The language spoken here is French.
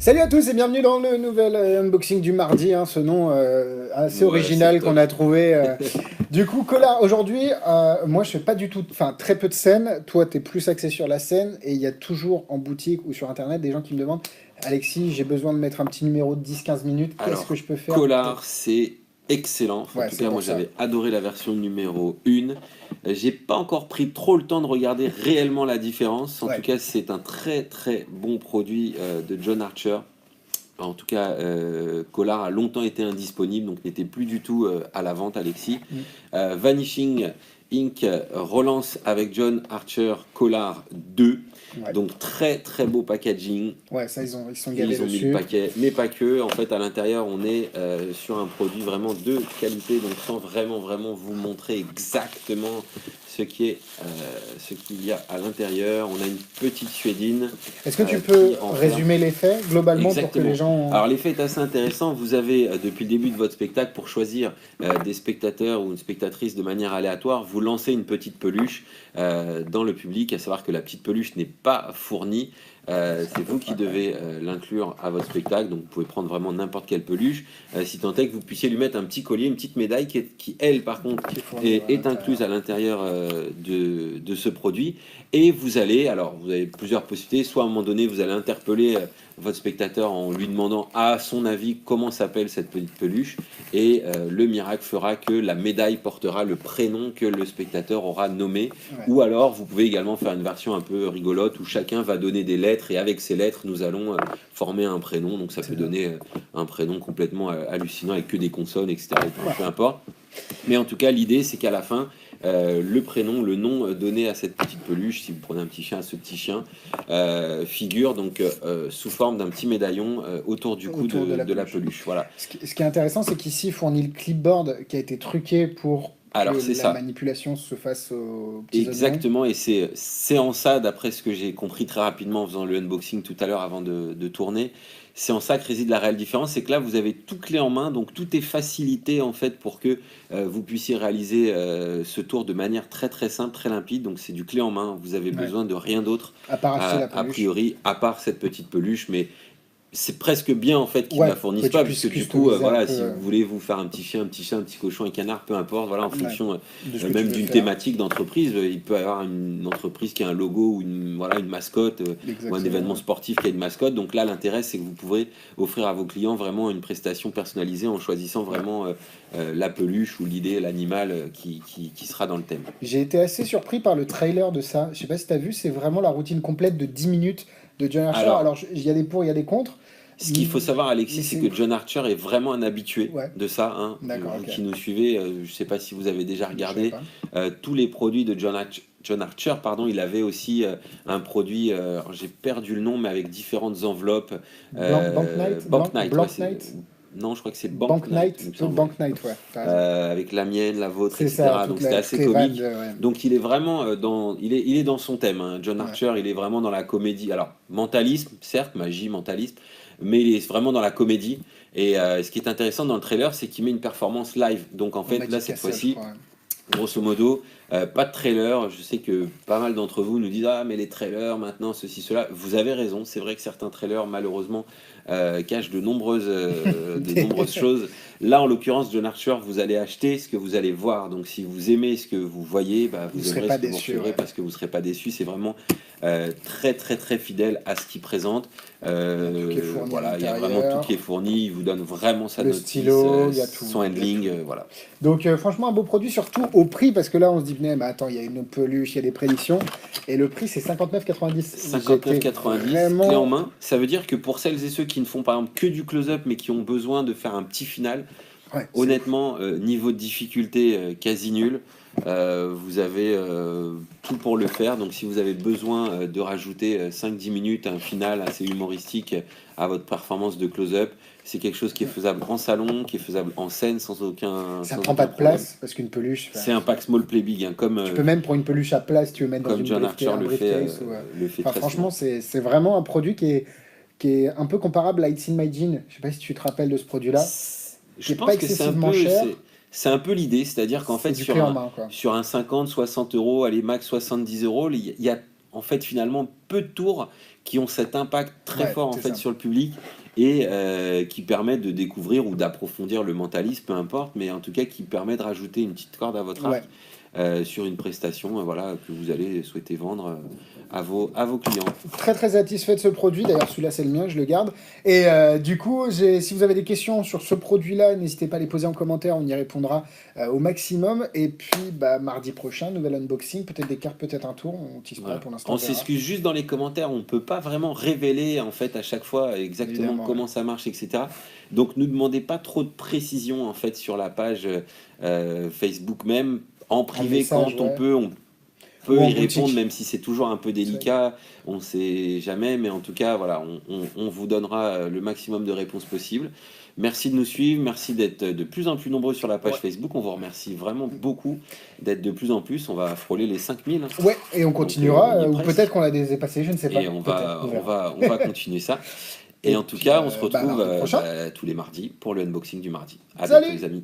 Salut à tous et bienvenue dans le nouvel unboxing du mardi, hein, ce nom assez Ouais, original c'est qu'on top. a trouvé. Du coup, Colin, aujourd'hui, moi je fais pas du tout, enfin très peu de scènes, toi tu es plus axé sur la scène et il y a toujours en boutique ou sur internet des gens qui me demandent Alexis, j'ai besoin de mettre un petit numéro de 10-15 minutes, qu'est-ce que Alors, je peux faire pour... Collard, c'est excellent. En Ouais, tout c'est cas, moi, pour ça. j'avais adoré la version numéro 1. J'ai pas encore pris trop le temps de regarder réellement la différence. En tout Ouais. cas, c'est un très très bon produit de John Archer. En tout cas, Collard a longtemps été indisponible, donc n'était plus du tout à la vente, Alexis. Mm. Vanishing Inc. relance avec John Archer Collard 2. Ouais. Donc très très beau packaging. Ouais, ça ils sont gavés Ils ont mis le dessus. paquet, mais pas que. En fait, à l'intérieur, on est sur un produit vraiment de qualité, donc sans vraiment vous montrer exactement ce qui est, ce qu'il y a à l'intérieur. On a une petite suédine Est-ce que tu qui peux renferme. résumer les faits globalement pour que les Exactement. gens... Alors l'effet est assez intéressant. Vous avez depuis le début de votre spectacle pour choisir des spectateurs ou une spectatrice de manière aléatoire, vous lancez une petite peluche dans le public, à savoir que la petite peluche n'est pas fournie. C'est vous qui devez l'inclure à votre spectacle, donc vous pouvez prendre vraiment n'importe quelle peluche, si tant est que vous puissiez lui mettre un petit collier, une petite médaille qui elle par contre qui fournissent à est l'intérieur. incluse à l'intérieur de ce produit. Et vous allez, alors vous avez plusieurs possibilités, soit à un moment donné vous allez interpeller votre spectateur en lui demandant à son avis comment s'appelle cette petite peluche, et le miracle fera que la médaille portera le prénom que le spectateur aura nommé. Ouais. Ou alors vous pouvez également faire une version un peu rigolote où chacun va donner des lettres et avec ces lettres nous allons former un prénom, donc ça peut donner un prénom complètement hallucinant avec que des consonnes, etc. Peu importe. Mais en tout cas, l'idée, c'est qu'à la fin, le prénom, le nom donné à cette petite peluche, si vous prenez un petit chien, à ce petit chien, figure donc sous forme d'un petit médaillon autour du cou Autour de la peluche. Voilà. Ce qui est intéressant, c'est qu'ici, il fournit le clipboard qui a été truqué pour que Alors, c'est la ça. manipulation se fasse aux petits oignons. Exactement, et c'est en ça, d'après ce que j'ai compris très rapidement en faisant le unboxing tout à l'heure avant de tourner, c'est en ça que réside la réelle différence, c'est que là vous avez tout clé en main, donc tout est facilité en fait pour que vous puissiez réaliser ce tour de manière très très simple, très limpide, donc c'est du clé en main, vous avez Ouais. besoin de rien d'autre À part acheter la a peluche. priori, à part cette petite peluche, mais c'est presque bien en fait qu'ils ne Ouais, la que fournissent tu pas, puisses puisque du coup, customiser un voilà, peu si vous voulez vous faire un petit chien, un petit chat, un petit cochon, un canard, peu importe, voilà, en ouais, fonction de ce que tu même veux d'une faire. thématique d'entreprise, il peut y avoir une entreprise qui a un logo ou une, voilà, une mascotte, ou un événement Exactement. sportif qui a une mascotte. Donc là, l'intérêt, c'est que vous pourrez offrir à vos clients vraiment une prestation personnalisée en choisissant vraiment la peluche ou l'idée, l'animal qui sera dans le thème. J'ai été assez surpris par le trailer de ça. Je sais pas si tu as vu, c'est vraiment la routine complète de 10 minutes de John Archer. Alors, Alors, il y a des pour, il y a des contre. ce qu'il faut savoir, Mais Alexis, c'est c'est... que John Archer est vraiment un habitué Ouais, de ça, hein. d'accord, Vous ok. qui nous suivez, je ne sais pas si vous avez déjà Je savais regardé pas. tous les produits de John Archer, pardon, il avait aussi un produit, alors j'ai perdu le nom, mais avec différentes enveloppes. Bank Knight? Bank Knight, ouais, Blank Knight? non, je crois que c'est Bank Bank Knight, il Knight? me semble, ouais. Bank Knight, ouais, t'as raison. Avec la mienne, la vôtre, C'est ça, etc. Donc c'était toutes assez les vannes comique. de... Ouais. Donc il est vraiment il est dans son thème, hein. John Ouais. Archer, il est vraiment dans la comédie. Alors mentalisme, certes, magie, mentalisme, mais il est vraiment dans la comédie. Et ce qui est intéressant dans le trailer, c'est qu'il met une performance live. Donc en On m'a fait, dit là cette Cassel, je fois-ci, crois. Ouais. grosso modo, pas de trailer. Je sais que pas mal d'entre vous nous disent ah mais les trailers maintenant ceci cela. Vous avez raison. C'est vrai que certains trailers malheureusement cachent de nombreuses choses. Là en l'occurrence John Archer, vous allez acheter ce que vous allez voir. Donc si vous aimez ce que vous voyez, bah, Vous vous serez aimerez pas ce que vous déçus, recevrez ouais. parce que vous serez pas déçus. C'est vraiment très très très fidèle à ce qu'il présente. Il y a tout qui est fourni à Voilà, il y a vraiment tout qui est l'intérieur. fourni. Il vous donne vraiment sa Le notice, stylo, il y a tout. son Il y a handling, tout. voilà. Donc franchement, un beau produit, surtout au prix, parce que là, on se dit, mais attends, il y a une peluche, il y a des prédictions. Et le prix, c'est 59,90. J'étais 59,90, clé en vraiment... main. Ça veut dire que pour celles et ceux qui ne font par exemple que du close-up mais qui ont besoin de faire un petit final, Ouais, c'est ouf. honnêtement, niveau de difficulté quasi nul. Vous avez tout pour le faire. Donc si vous avez besoin de rajouter 5-10 minutes, un final assez humoristique à votre performance de close-up, c'est quelque chose qui est faisable en salon, qui est faisable en scène Ça sans prend pas aucun de problème. place, parce qu'une peluche... C'est un pack small play big, hein, tu peux même, pour une peluche à place, tu veux mettre dans comme une John Archer un briefcase. Ou, le fait enfin, très souvent. franchement, c'est vraiment un produit qui est un peu comparable à It's in My Jean. Je sais pas si tu te rappelles de ce produit-là, qui Je est pas pense que excessivement cher. c'est un peu l'idée, c'est-à-dire qu'en C'est fait du clé en main, quoi. sur un 50, 60 euros, allez max 70 euros, il y a en fait finalement peu de tours qui ont cet impact très Ouais, fort en c'est fait ça. sur le public et qui permet de découvrir ou d'approfondir le mentalisme, peu importe, mais en tout cas qui permet de rajouter une petite corde à votre Ouais. arc sur une prestation voilà, que vous allez souhaiter vendre à vos clients. Très très satisfait de ce produit. D'ailleurs, celui-là, c'est le mien, je le garde. Et du coup, si vous avez des questions sur ce produit-là, n'hésitez pas à les poser en commentaire, on y répondra au maximum. Et puis, bah, mardi prochain, nouvel unboxing, peut-être des cartes, peut-être un tour. On tease pas Voilà. pour l'instant. On On verra. s'excuse juste dans les commentaires, on ne peut pas vraiment révéler en fait à chaque fois exactement Évidemment, comment ouais. ça marche, etc. Donc ne demandez pas trop de précision en fait sur la page Facebook même. En En privé, message, quand ouais. on Ou peut en y répondre, boutique. même si c'est toujours un peu C'est- délicat, on ne sait jamais, mais en tout cas, voilà, on vous donnera le maximum de réponses possibles. Merci de nous suivre, merci d'être de plus en plus nombreux sur la page Ouais. Facebook. On vous remercie vraiment beaucoup d'être de plus en plus. On va frôler les 5000. Ouais, et on Donc continuera, on y est ou peut-être presque. qu'on l'a dépassé, je ne sais pas. Et Peut-être, on verra. on va continuer ça. Et Et en tout puis, cas, on se bah, retrouve mardi prochain. tous les mardis pour le unboxing du mardi. À bientôt Salut! les amis.